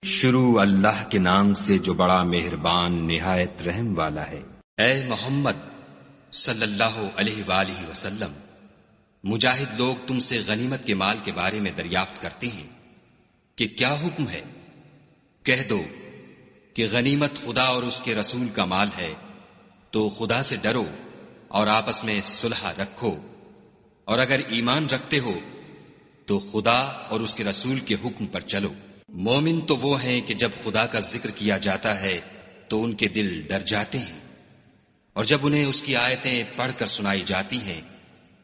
شروع اللہ کے نام سے جو بڑا مہربان نہایت رحم والا ہے۔ اے محمد صلی اللہ علیہ وآلہ وسلم، مجاہد لوگ تم سے غنیمت کے مال کے بارے میں دریافت کرتے ہیں کہ کیا حکم ہے؟ کہہ دو کہ غنیمت خدا اور اس کے رسول کا مال ہے، تو خدا سے ڈرو اور آپس میں صلح رکھو، اور اگر ایمان رکھتے ہو تو خدا اور اس کے رسول کے حکم پر چلو۔ مومن تو وہ ہیں کہ جب خدا کا ذکر کیا جاتا ہے تو ان کے دل ڈر جاتے ہیں، اور جب انہیں اس کی آیتیں پڑھ کر سنائی جاتی ہیں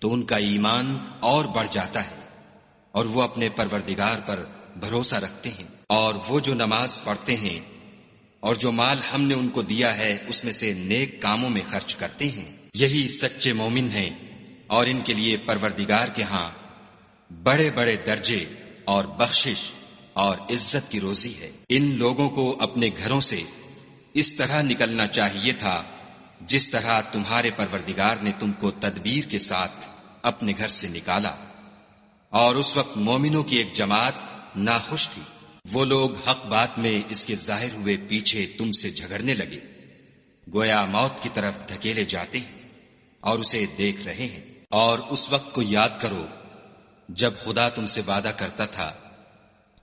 تو ان کا ایمان اور بڑھ جاتا ہے، اور وہ اپنے پروردگار پر بھروسہ رکھتے ہیں، اور وہ جو نماز پڑھتے ہیں اور جو مال ہم نے ان کو دیا ہے اس میں سے نیک کاموں میں خرچ کرتے ہیں، یہی سچے مومن ہیں، اور ان کے لیے پروردگار کے ہاں بڑے بڑے درجے اور بخشش اور عزت کی روزی ہے۔ ان لوگوں کو اپنے گھروں سے اس طرح نکلنا چاہیے تھا جس طرح تمہارے پروردگار نے تم کو تدبیر کے ساتھ اپنے گھر سے نکالا، اور اس وقت مومنوں کی ایک جماعت ناخوش تھی۔ وہ لوگ حق بات میں اس کے ظاہر ہوئے پیچھے تم سے جھگڑنے لگے، گویا موت کی طرف دھکیلے جاتے ہیں اور اسے دیکھ رہے ہیں۔ اور اس وقت کو یاد کرو جب خدا تم سے وعدہ کرتا تھا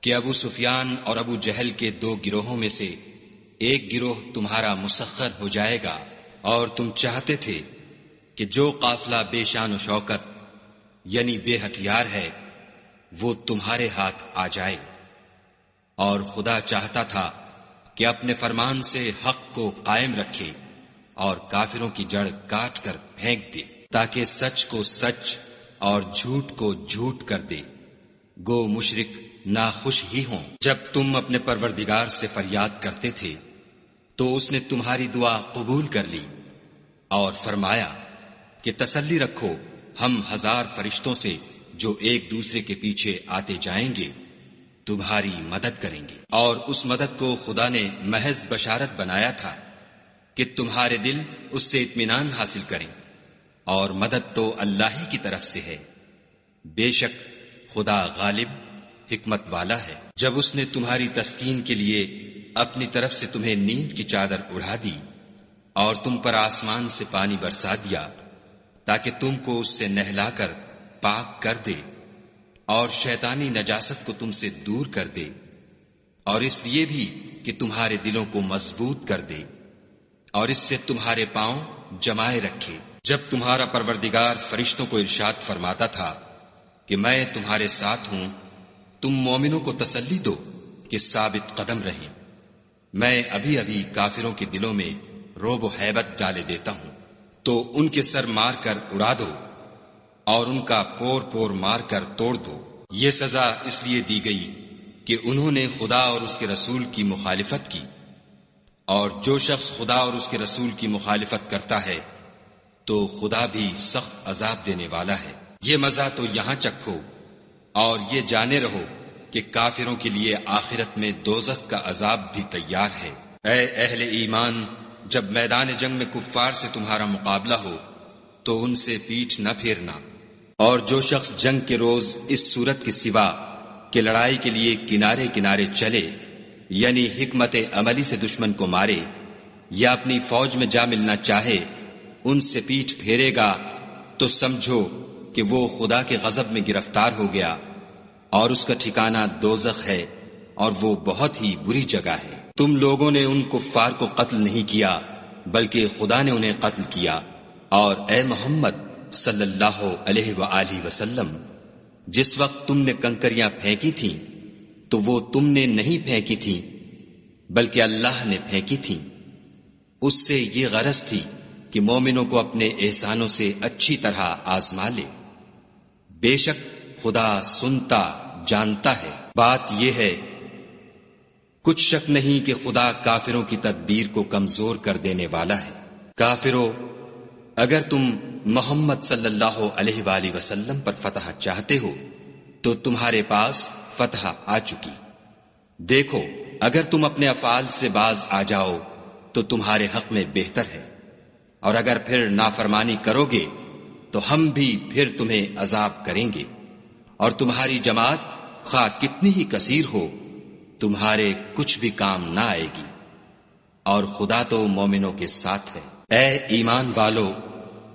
کہ ابو سفیان اور ابو جہل کے دو گروہوں میں سے ایک گروہ تمہارا مسخر ہو جائے گا، اور تم چاہتے تھے کہ جو قافلہ بے شان و شوکت یعنی بے ہتھیار ہے وہ تمہارے ہاتھ آ جائے، اور خدا چاہتا تھا کہ اپنے فرمان سے حق کو قائم رکھے اور کافروں کی جڑ کاٹ کر پھینک دے، تاکہ سچ کو سچ اور جھوٹ کو جھوٹ کر دے۔ گو مشرک ناخوش ہی ہوں۔ جب تم اپنے پروردگار سے فریاد کرتے تھے تو اس نے تمہاری دعا قبول کر لی اور فرمایا کہ تسلی رکھو، ہم 1000 فرشتوں سے جو ایک دوسرے کے پیچھے آتے جائیں گے تمہاری مدد کریں گے۔ اور اس مدد کو خدا نے محض بشارت بنایا تھا کہ تمہارے دل اس سے اطمینان حاصل کریں، اور مدد تو اللہ ہی کی طرف سے ہے، بے شک خدا غالب حکمت والا ہے۔ جب اس نے تمہاری تسکین کے لیے اپنی طرف سے تمہیں نیند کی چادر اڑا دی اور تم پر آسمان سے پانی برسا دیا تاکہ تم کو اس سے نہلا کر پاک کر دے، اور شیطانی نجاست کو تم سے دور کر دے، اور اس لیے بھی کہ تمہارے دلوں کو مضبوط کر دے اور اس سے تمہارے پاؤں جمائے رکھے۔ جب تمہارا پروردگار فرشتوں کو ارشاد فرماتا تھا کہ میں تمہارے ساتھ ہوں، تم مومنوں کو تسلی دو کہ ثابت قدم رہیں، میں ابھی ابھی کافروں کے دلوں میں رعب و ہیبت ڈالے دیتا ہوں، تو ان کے سر مار کر اڑا دو اور ان کا پور پور مار کر توڑ دو۔ یہ سزا اس لیے دی گئی کہ انہوں نے خدا اور اس کے رسول کی مخالفت کی، اور جو شخص خدا اور اس کے رسول کی مخالفت کرتا ہے تو خدا بھی سخت عذاب دینے والا ہے۔ یہ مزہ تو یہاں چکھو اور یہ جانے رہو کہ کافروں کے لیے آخرت میں دوزخ کا عذاب بھی تیار ہے۔ اے اہل ایمان، جب میدان جنگ میں کفار سے تمہارا مقابلہ ہو تو ان سے پیٹھ نہ پھیرنا، اور جو شخص جنگ کے روز اس صورت کے سوا کہ لڑائی کے لیے کنارے کنارے چلے، یعنی حکمت عملی سے دشمن کو مارے یا اپنی فوج میں جا ملنا چاہے، ان سے پیٹھ پھیرے گا تو سمجھو کہ وہ خدا کے غضب میں گرفتار ہو گیا، اور اس کا ٹھکانہ دوزخ ہے، اور وہ بہت ہی بری جگہ ہے۔ تم لوگوں نے ان کفار کو قتل نہیں کیا بلکہ خدا نے انہیں قتل کیا، اور اے محمد صلی اللہ علیہ وآلہ وسلم، جس وقت تم نے کنکریاں پھینکی تھیں تو وہ تم نے نہیں پھینکی تھیں بلکہ اللہ نے پھینکی تھیں۔ اس سے یہ غرض تھی کہ مومنوں کو اپنے احسانوں سے اچھی طرح آزما لے، بے شک خدا سنتا جانتا ہے۔ بات یہ ہے، کچھ شک نہیں کہ خدا کافروں کی تدبیر کو کمزور کر دینے والا ہے۔ کافروں، اگر تم محمد صلی اللہ علیہ وآلہ وسلم پر فتح چاہتے ہو تو تمہارے پاس فتح آ چکی۔ دیکھو، اگر تم اپنے افعال سے باز آ جاؤ تو تمہارے حق میں بہتر ہے، اور اگر پھر نافرمانی کرو گے تو ہم بھی پھر تمہیں عذاب کریں گے، اور تمہاری جماعت خواہ کتنی ہی کثیر ہو تمہارے کچھ بھی کام نہ آئے گی، اور خدا تو مومنوں کے ساتھ ہے۔ اے ایمان والو،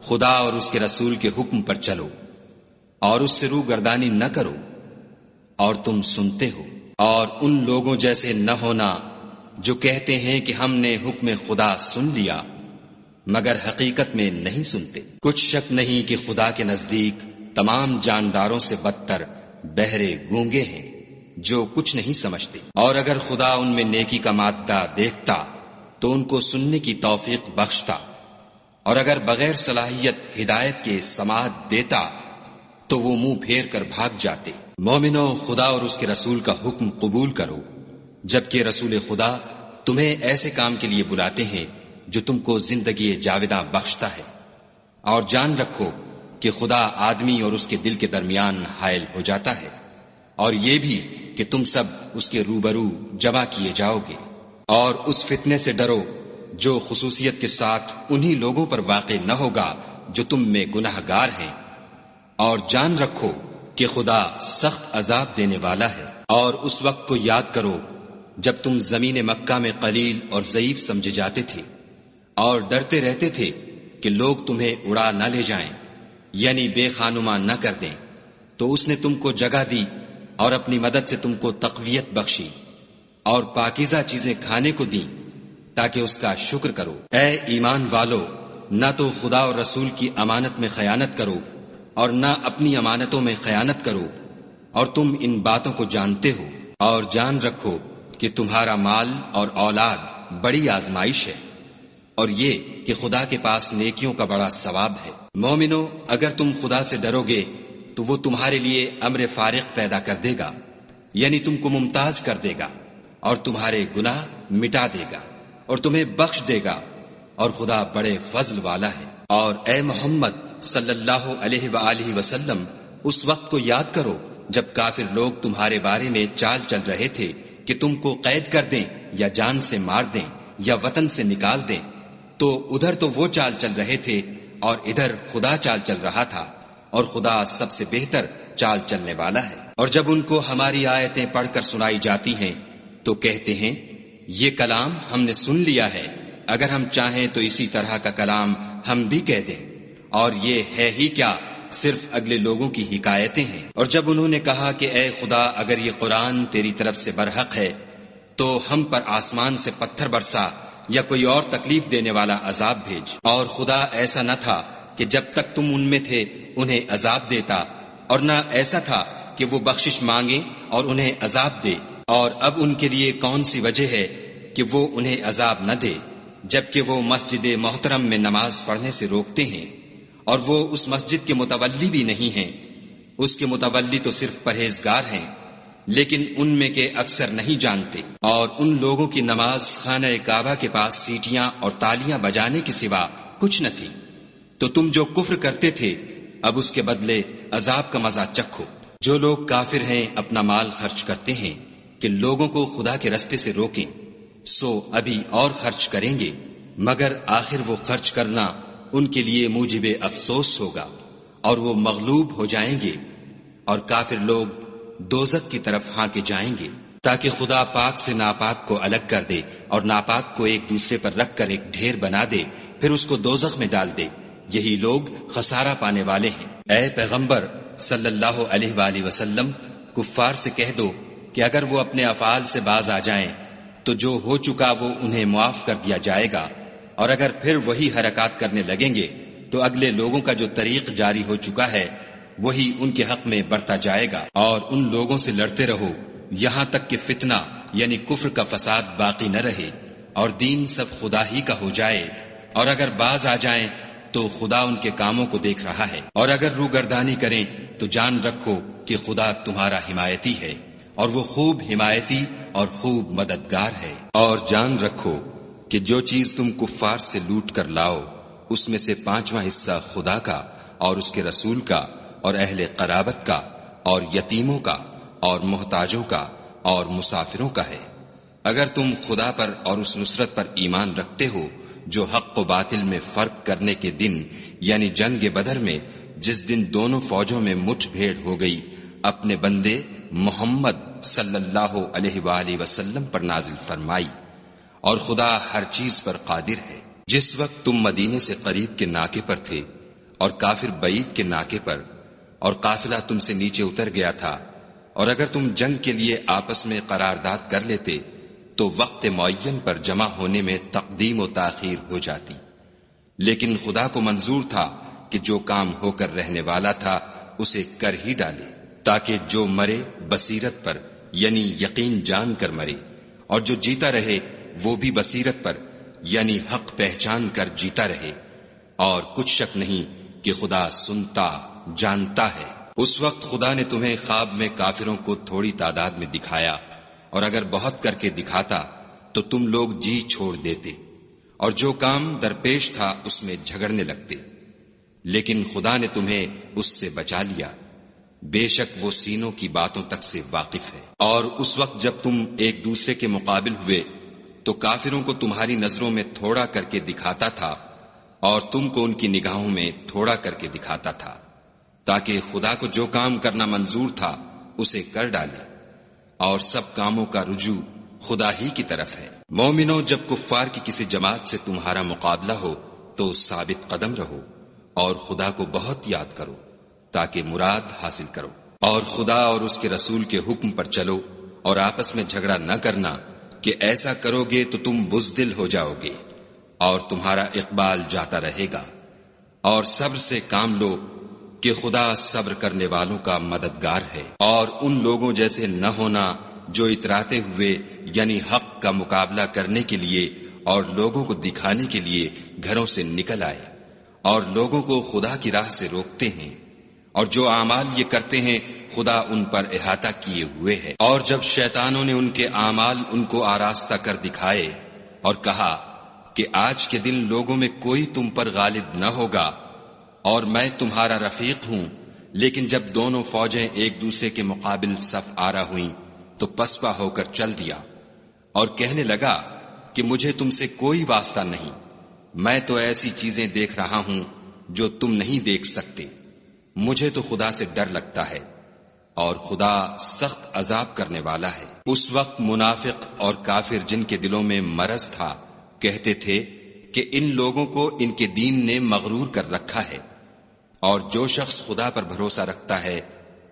خدا اور اس کے رسول کے حکم پر چلو اور اس سے روگردانی نہ کرو، اور تم سنتے ہو، اور ان لوگوں جیسے نہ ہونا جو کہتے ہیں کہ ہم نے حکم خدا سن لیا مگر حقیقت میں نہیں سنتے۔ کچھ شک نہیں کہ خدا کے نزدیک تمام جانداروں سے بدتر بہرے گونگے ہیں جو کچھ نہیں سمجھتے، اور اگر خدا ان میں نیکی کا مادہ دیکھتا تو ان کو سننے کی توفیق بخشتا، اور اگر بغیر صلاحیت ہدایت کے سماعت دیتا تو وہ منہ پھیر کر بھاگ جاتے۔ مومنو، خدا اور اس کے رسول کا حکم قبول کرو، جبکہ رسول خدا تمہیں ایسے کام کے لیے بلاتے ہیں جو تم کو زندگی جاوداں بخشتا ہے، اور جان رکھو کہ خدا آدمی اور اس کے دل کے درمیان حائل ہو جاتا ہے، اور یہ بھی کہ تم سب اس کے روبرو جمع کیے جاؤ گے، اور اس فتنے سے ڈرو جو خصوصیت کے ساتھ انہی لوگوں پر واقع نہ ہوگا جو تم میں گناہ گار ہیں، اور جان رکھو کہ خدا سخت عذاب دینے والا ہے۔ اور اس وقت کو یاد کرو جب تم زمین مکہ میں قلیل اور ضعیف سمجھے جاتے تھے اور ڈرتے رہتے تھے کہ لوگ تمہیں اڑا نہ لے جائیں، یعنی بے خانما نہ کر دیں، تو اس نے تم کو جگہ دی اور اپنی مدد سے تم کو تقویت بخشی اور پاکیزہ چیزیں کھانے کو دیں تاکہ اس کا شکر کرو۔ اے ایمان والو، نہ تو خدا اور رسول کی امانت میں خیانت کرو اور نہ اپنی امانتوں میں خیانت کرو، اور تم ان باتوں کو جانتے ہو، اور جان رکھو کہ تمہارا مال اور اولاد بڑی آزمائش ہے، اور یہ کہ خدا کے پاس نیکیوں کا بڑا ثواب ہے۔ مومنو، اگر تم خدا سے ڈرو گے تو وہ تمہارے لیے امر فارغ پیدا کر دے گا، یعنی تم کو ممتاز کر دے گا اور تمہارے گناہ مٹا دے گا اور تمہیں بخش دے گا، اور خدا بڑے فضل والا ہے۔ اور اے محمد صلی اللہ علیہ وآلہ وسلم، اس وقت کو یاد کرو جب کافر لوگ تمہارے بارے میں چال چل رہے تھے کہ تم کو قید کر دیں یا جان سے مار دیں یا وطن سے نکال دیں، تو ادھر تو وہ چال چل رہے تھے اور ادھر خدا چال چل رہا تھا، اور خدا سب سے بہتر چال چلنے والا ہے۔ اور جب ان کو ہماری آیتیں پڑھ کر سنائی جاتی ہیں تو کہتے ہیں یہ کلام ہم نے سن لیا ہے، اگر ہم چاہیں تو اسی طرح کا کلام ہم بھی کہہ دیں، اور یہ ہے ہی کیا، صرف اگلے لوگوں کی حکایتیں ہیں۔ اور جب انہوں نے کہا کہ اے خدا، اگر یہ قرآن تیری طرف سے برحق ہے تو ہم پر آسمان سے پتھر برسا یا کوئی اور تکلیف دینے والا عذاب بھیج۔ اور خدا ایسا نہ تھا کہ جب تک تم ان میں تھے انہیں عذاب دیتا، اور نہ ایسا تھا کہ وہ بخشش مانگے اور انہیں عذاب دے۔ اور اب ان کے لیے کون سی وجہ ہے کہ وہ انہیں عذاب نہ دے، جبکہ وہ مسجد محترم میں نماز پڑھنے سے روکتے ہیں، اور وہ اس مسجد کے متولی بھی نہیں ہیں، اس کے متولی تو صرف پرہیزگار ہیں، لیکن ان میں کے اکثر نہیں جانتے۔ اور ان لوگوں کی نماز خانہ کعبہ کے پاس سیٹیاں اور تالیاں بجانے کے سوا کچھ نہ تھی، تو تم جو کفر کرتے تھے اب اس کے بدلے عذاب کا مزہ چکھو۔ جو لوگ کافر ہیں اپنا مال خرچ کرتے ہیں کہ لوگوں کو خدا کے رستے سے روکیں، سو ابھی اور خرچ کریں گے، مگر آخر وہ خرچ کرنا ان کے لیے موجب افسوس ہوگا، اور وہ مغلوب ہو جائیں گے، اور کافر لوگ دوزخ کی طرف ہانکے جائیں گے، تاکہ خدا پاک سے ناپاک کو الگ کر دے اور ناپاک کو ایک دوسرے پر رکھ کر ایک ڈھیر بنا دے، پھر اس کو دوزخ میں ڈال دے۔ یہی لوگ خسارہ پانے والے ہیں۔ اے پیغمبر صلی اللہ علیہ وآلہ وسلم، کفار سے کہہ دو کہ اگر وہ اپنے افعال سے باز آ جائیں تو جو ہو چکا وہ انہیں معاف کر دیا جائے گا، اور اگر پھر وہی حرکات کرنے لگیں گے تو اگلے لوگوں کا جو طریق جاری ہو چکا ہے وہی ان کے حق میں برتا جائے گا۔ اور ان لوگوں سے لڑتے رہو یہاں تک کہ فتنہ یعنی کفر کا فساد باقی نہ رہے اور دین سب خدا ہی کا ہو جائے، اور اگر باز آ جائیں تو خدا ان کے کاموں کو دیکھ رہا ہے، اور اگر روگردانی کریں تو جان رکھو کہ خدا تمہارا حمایتی ہے، اور وہ خوب حمایتی اور خوب مددگار ہے۔ اور جان رکھو کہ جو چیز تم کفار سے لوٹ کر لاؤ اس میں سے 5واں حصہ خدا کا اور اس کے رسول کا اور اہل قرابت کا اور یتیموں کا اور محتاجوں کا اور مسافروں کا ہے۔ اگر تم خدا پر اور اس نصرت پر ایمان رکھتے ہو جو حق و باطل میں فرق کرنے کے دن یعنی جنگ بدر میں جس دن دونوں فوجوں میں مٹھ بھیڑ ہو گئی، اپنے بندے محمد صلی اللہ علیہ وآلہ وسلم پر نازل فرمائی، اور خدا ہر چیز پر قادر ہے۔ جس وقت تم مدینے سے قریب کے ناکے پر تھے اور کافر بعید کے ناکے پر، اور قافلہ تم سے نیچے اتر گیا تھا، اور اگر تم جنگ کے لیے آپس میں قرارداد کر لیتے تو وقت معین پر جمع ہونے میں تقدیم و تاخیر ہو جاتی، لیکن خدا کو منظور تھا کہ جو کام ہو کر رہنے والا تھا اسے کر ہی ڈالے، تاکہ جو مرے بصیرت پر یعنی یقین جان کر مرے، اور جو جیتا رہے وہ بھی بصیرت پر یعنی حق پہچان کر جیتا رہے، اور کچھ شک نہیں کہ خدا سنتا جانتا ہے۔ اس وقت خدا نے تمہیں خواب میں کافروں کو تھوڑی تعداد میں دکھایا، اور اگر بہت کر کے دکھاتا تو تم لوگ جی چھوڑ دیتے اور جو کام درپیش تھا اس میں جھگڑنے لگتے، لیکن خدا نے تمہیں اس سے بچا لیا، بے شک وہ سینوں کی باتوں تک سے واقف ہے۔ اور اس وقت جب تم ایک دوسرے کے مقابل ہوئے تو کافروں کو تمہاری نظروں میں تھوڑا کر کے دکھاتا تھا اور تم کو ان کی نگاہوں میں تھوڑا کر کے دکھاتا تھا، تاکہ خدا کو جو کام کرنا منظور تھا اسے کر ڈالے، اور سب کاموں کا رجوع خدا ہی کی طرف ہے۔ مومنو، جب کفار کی کسی جماعت سے تمہارا مقابلہ ہو تو ثابت قدم رہو اور خدا کو بہت یاد کرو تاکہ مراد حاصل کرو، اور خدا اور اس کے رسول کے حکم پر چلو، اور آپس میں جھگڑا نہ کرنا کہ ایسا کرو گے تو تم بزدل ہو جاؤ گے اور تمہارا اقبال جاتا رہے گا، اور صبر سے کام لو کہ خدا صبر کرنے والوں کا مددگار ہے۔ اور ان لوگوں جیسے نہ ہونا جو اتراتے ہوئے یعنی حق کا مقابلہ کرنے کے لیے اور لوگوں کو دکھانے کے لیے گھروں سے نکل آئے اور لوگوں کو خدا کی راہ سے روکتے ہیں، اور جو اعمال یہ کرتے ہیں خدا ان پر احاطہ کیے ہوئے ہے۔ اور جب شیطانوں نے ان کے اعمال ان کو آراستہ کر دکھائے اور کہا کہ آج کے دن لوگوں میں کوئی تم پر غالب نہ ہوگا اور میں تمہارا رفیق ہوں، لیکن جب دونوں فوجیں ایک دوسرے کے مقابل صف آرا ہوئیں تو پسپا ہو کر چل دیا اور کہنے لگا کہ مجھے تم سے کوئی واسطہ نہیں، میں تو ایسی چیزیں دیکھ رہا ہوں جو تم نہیں دیکھ سکتے، مجھے تو خدا سے ڈر لگتا ہے اور خدا سخت عذاب کرنے والا ہے۔ اس وقت منافق اور کافر جن کے دلوں میں مرض تھا کہتے تھے کہ ان لوگوں کو ان کے دین نے مغرور کر رکھا ہے، اور جو شخص خدا پر بھروسہ رکھتا ہے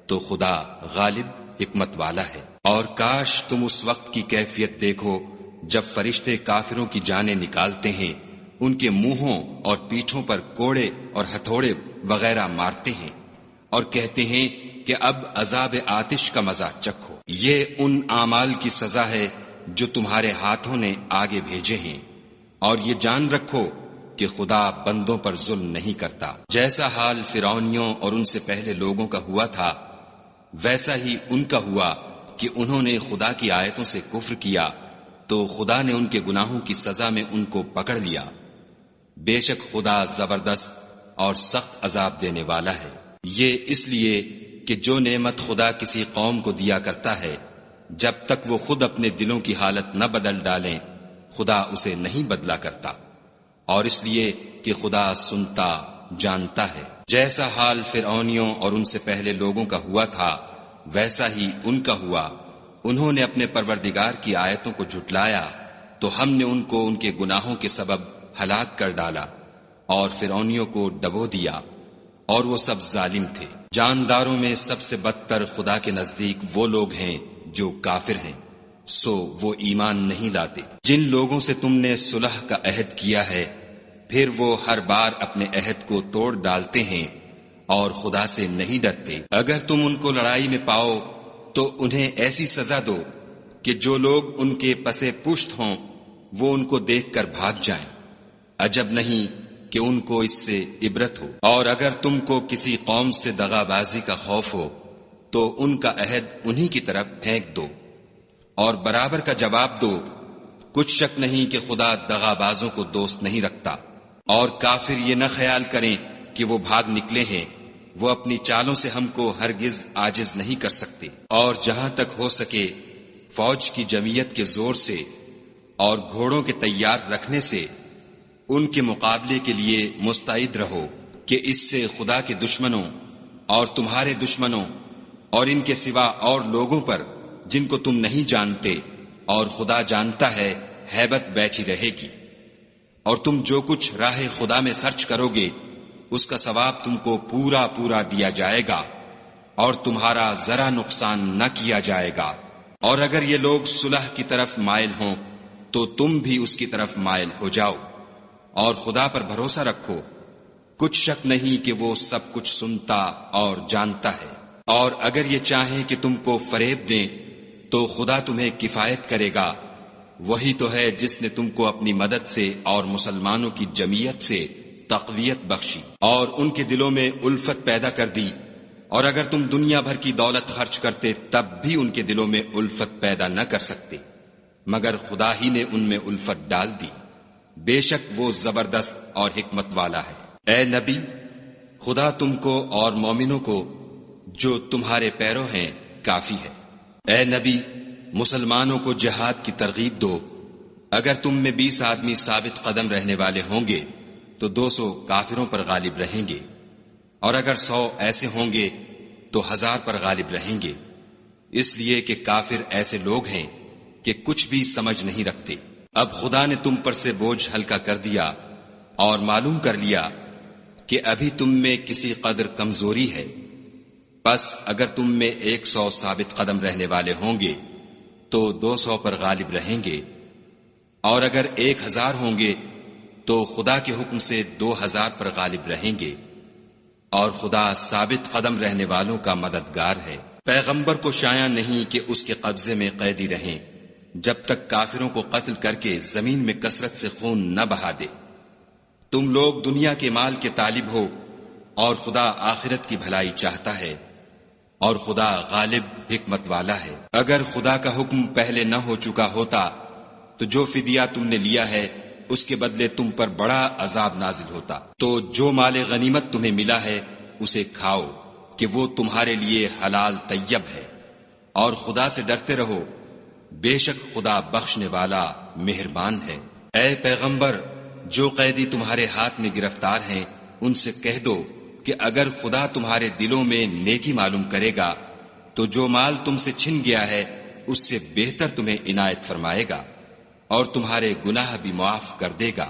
تو خدا غالب حکمت والا ہے۔ اور کاش تم اس وقت کی کیفیت دیکھو جب فرشتے کافروں کی جانیں نکالتے ہیں، ان کے منہوں اور پیٹھوں پر کوڑے اور ہتھوڑے وغیرہ مارتے ہیں اور کہتے ہیں کہ اب عذاب آتش کا مزہ چکھو، یہ ان اعمال کی سزا ہے جو تمہارے ہاتھوں نے آگے بھیجے ہیں، اور یہ جان رکھو کہ خدا بندوں پر ظلم نہیں کرتا۔ جیسا حال فرعونیوں اور ان سے پہلے لوگوں کا ہوا تھا ویسا ہی ان کا ہوا کہ انہوں نے خدا کی آیتوں سے کفر کیا تو خدا نے ان کے گناہوں کی سزا میں ان کو پکڑ لیا، بے شک خدا زبردست اور سخت عذاب دینے والا ہے۔ یہ اس لیے کہ جو نعمت خدا کسی قوم کو دیا کرتا ہے جب تک وہ خود اپنے دلوں کی حالت نہ بدل ڈالیں خدا اسے نہیں بدلا کرتا، اور اس لیے کہ خدا سنتا جانتا ہے۔ جیسا حال فرعونیوں اور ان سے پہلے لوگوں کا ہوا تھا ویسا ہی ان کا ہوا، انہوں نے اپنے پروردگار کی آیتوں کو جھٹلایا تو ہم نے ان کو ان کے گناہوں کے سبب ہلاک کر ڈالا اور فرعونیوں کو ڈبو دیا، اور وہ سب ظالم تھے۔ جانداروں میں سب سے بدتر خدا کے نزدیک وہ لوگ ہیں جو کافر ہیں، سو وہ ایمان نہیں لاتے۔ جن لوگوں سے تم نے صلح کا عہد کیا ہے پھر وہ ہر بار اپنے عہد کو توڑ ڈالتے ہیں اور خدا سے نہیں ڈرتے۔ اگر تم ان کو لڑائی میں پاؤ تو انہیں ایسی سزا دو کہ جو لوگ ان کے پسے پشت ہوں وہ ان کو دیکھ کر بھاگ جائیں، عجب نہیں کہ ان کو اس سے عبرت ہو۔ اور اگر تم کو کسی قوم سے دغا بازی کا خوف ہو تو ان کا عہد انہی کی طرف پھینک دو اور برابر کا جواب دو، کچھ شک نہیں کہ خدا دغا بازوں کو دوست نہیں رکھتا۔ اور کافر یہ نہ خیال کریں کہ وہ بھاگ نکلے ہیں، وہ اپنی چالوں سے ہم کو ہرگز عاجز نہیں کر سکتے۔ اور جہاں تک ہو سکے فوج کی جمعیت کے زور سے اور گھوڑوں کے تیار رکھنے سے ان کے مقابلے کے لیے مستعد رہو کہ اس سے خدا کے دشمنوں اور تمہارے دشمنوں اور ان کے سوا اور لوگوں پر جن کو تم نہیں جانتے، اور خدا جانتا ہے ہیبت بیٹھی رہے گی۔ اور تم جو کچھ راہ خدا میں خرچ کرو گے اس کا ثواب تم کو پورا پورا دیا جائے گا، اور تمہارا ذرا نقصان نہ کیا جائے گا۔ اور اگر یہ لوگ صلح کی طرف مائل ہوں تو تم بھی اس کی طرف مائل ہو جاؤ، اور خدا پر بھروسہ رکھو، کچھ شک نہیں کہ وہ سب کچھ سنتا اور جانتا ہے۔ اور اگر یہ چاہیں کہ تم کو فریب دیں تو خدا تمہیں کفایت کرے گا، وہی تو ہے جس نے تم کو اپنی مدد سے اور مسلمانوں کی جمعیت سے تقویت بخشی اور ان کے دلوں میں الفت پیدا کر دی۔ اور اگر تم دنیا بھر کی دولت خرچ کرتے تب بھی ان کے دلوں میں الفت پیدا نہ کر سکتے، مگر خدا ہی نے ان میں الفت ڈال دی۔ بے شک وہ زبردست اور حکمت والا ہے۔ اے نبی، خدا تم کو اور مومنوں کو جو تمہارے پیرو ہیں کافی ہے۔ اے نبی، مسلمانوں کو جہاد کی ترغیب دو۔ اگر تم میں 20 آدمی ثابت قدم رہنے والے ہوں گے تو 200 کافروں پر غالب رہیں گے، اور اگر 100 ایسے ہوں گے تو 1000 پر غالب رہیں گے، اس لیے کہ کافر ایسے لوگ ہیں کہ کچھ بھی سمجھ نہیں رکھتے۔ اب خدا نے تم پر سے بوجھ ہلکا کر دیا اور معلوم کر لیا کہ ابھی تم میں کسی قدر کمزوری ہے، بس اگر تم میں 100 ثابت قدم رہنے والے ہوں گے تو 200 پر غالب رہیں گے، اور اگر 1000 ہوں گے تو خدا کے حکم سے 2000 پر غالب رہیں گے، اور خدا ثابت قدم رہنے والوں کا مددگار ہے۔ پیغمبر کو شایع نہیں کہ اس کے قبضے میں قیدی رہیں جب تک کافروں کو قتل کر کے زمین میں کثرت سے خون نہ بہا دے۔ تم لوگ دنیا کے مال کے طالب ہو اور خدا آخرت کی بھلائی چاہتا ہے، اور خدا غالب حکمت والا ہے۔ اگر خدا کا حکم پہلے نہ ہو چکا ہوتا تو جو فدیہ تم نے لیا ہے اس کے بدلے تم پر بڑا عذاب نازل ہوتا۔ تو جو مال غنیمت تمہیں ملا ہے اسے کھاؤ کہ وہ تمہارے لیے حلال طیب ہے، اور خدا سے ڈرتے رہو، بے شک خدا بخشنے والا مہربان ہے۔ اے پیغمبر، جو قیدی تمہارے ہاتھ میں گرفتار ہیں ان سے کہہ دو کہ اگر خدا تمہارے دلوں میں نیکی معلوم کرے گا تو جو مال تم سے چھن گیا ہے اس سے بہتر تمہیں عنایت فرمائے گا، اور تمہارے گناہ بھی معاف کر دے گا،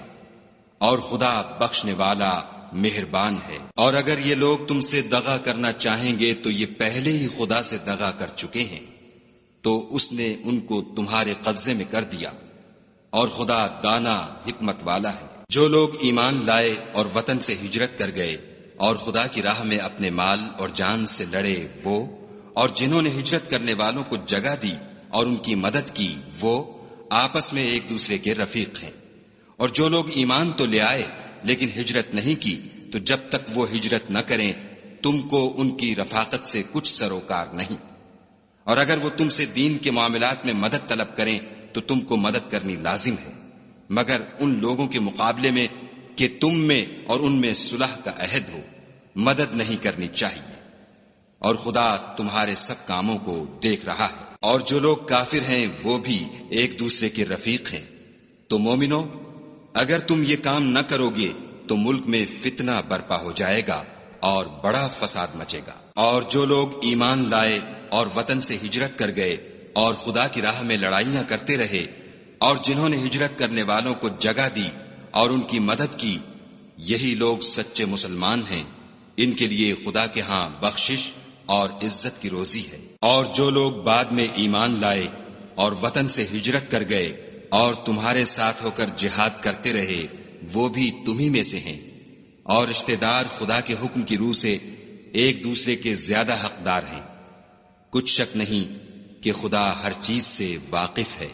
اور خدا بخشنے والا مہربان ہے۔ اور اگر یہ لوگ تم سے دغا کرنا چاہیں گے تو یہ پہلے ہی خدا سے دغا کر چکے ہیں، تو اس نے ان کو تمہارے قبضے میں کر دیا، اور خدا دانا حکمت والا ہے۔ جو لوگ ایمان لائے اور وطن سے ہجرت کر گئے اور خدا کی راہ میں اپنے مال اور جان سے لڑے وہ، اور جنہوں نے ہجرت کرنے والوں کو جگہ دی اور ان کی مدد کی وہ آپس میں ایک دوسرے کے رفیق ہیں۔ اور جو لوگ ایمان تو لے آئے لیکن ہجرت نہیں کی تو جب تک وہ ہجرت نہ کریں تم کو ان کی رفاقت سے کچھ سروکار نہیں، اور اگر وہ تم سے دین کے معاملات میں مدد طلب کریں تو تم کو مدد کرنی لازم ہے، مگر ان لوگوں کے مقابلے میں کہ تم میں اور ان میں صلح کا عہد ہو مدد نہیں کرنی چاہیے، اور خدا تمہارے سب کاموں کو دیکھ رہا ہے۔ اور جو لوگ کافر ہیں وہ بھی ایک دوسرے کے رفیق ہیں۔ تو مومنو، اگر تم یہ کام نہ کرو گے تو ملک میں فتنہ برپا ہو جائے گا اور بڑا فساد مچے گا۔ اور جو لوگ ایمان لائے اور وطن سے ہجرت کر گئے اور خدا کی راہ میں لڑائیاں کرتے رہے، اور جنہوں نے ہجرت کرنے والوں کو جگہ دی اور ان کی مدد کی، یہی لوگ سچے مسلمان ہیں، ان کے لیے خدا کے ہاں بخشش اور عزت کی روزی ہے۔ اور جو لوگ بعد میں ایمان لائے اور وطن سے ہجرت کر گئے اور تمہارے ساتھ ہو کر جہاد کرتے رہے، وہ بھی تمہی میں سے ہیں، اور رشتہ دار خدا کے حکم کی روح سے ایک دوسرے کے زیادہ حقدار ہیں۔ کچھ شک نہیں کہ خدا ہر چیز سے واقف ہے۔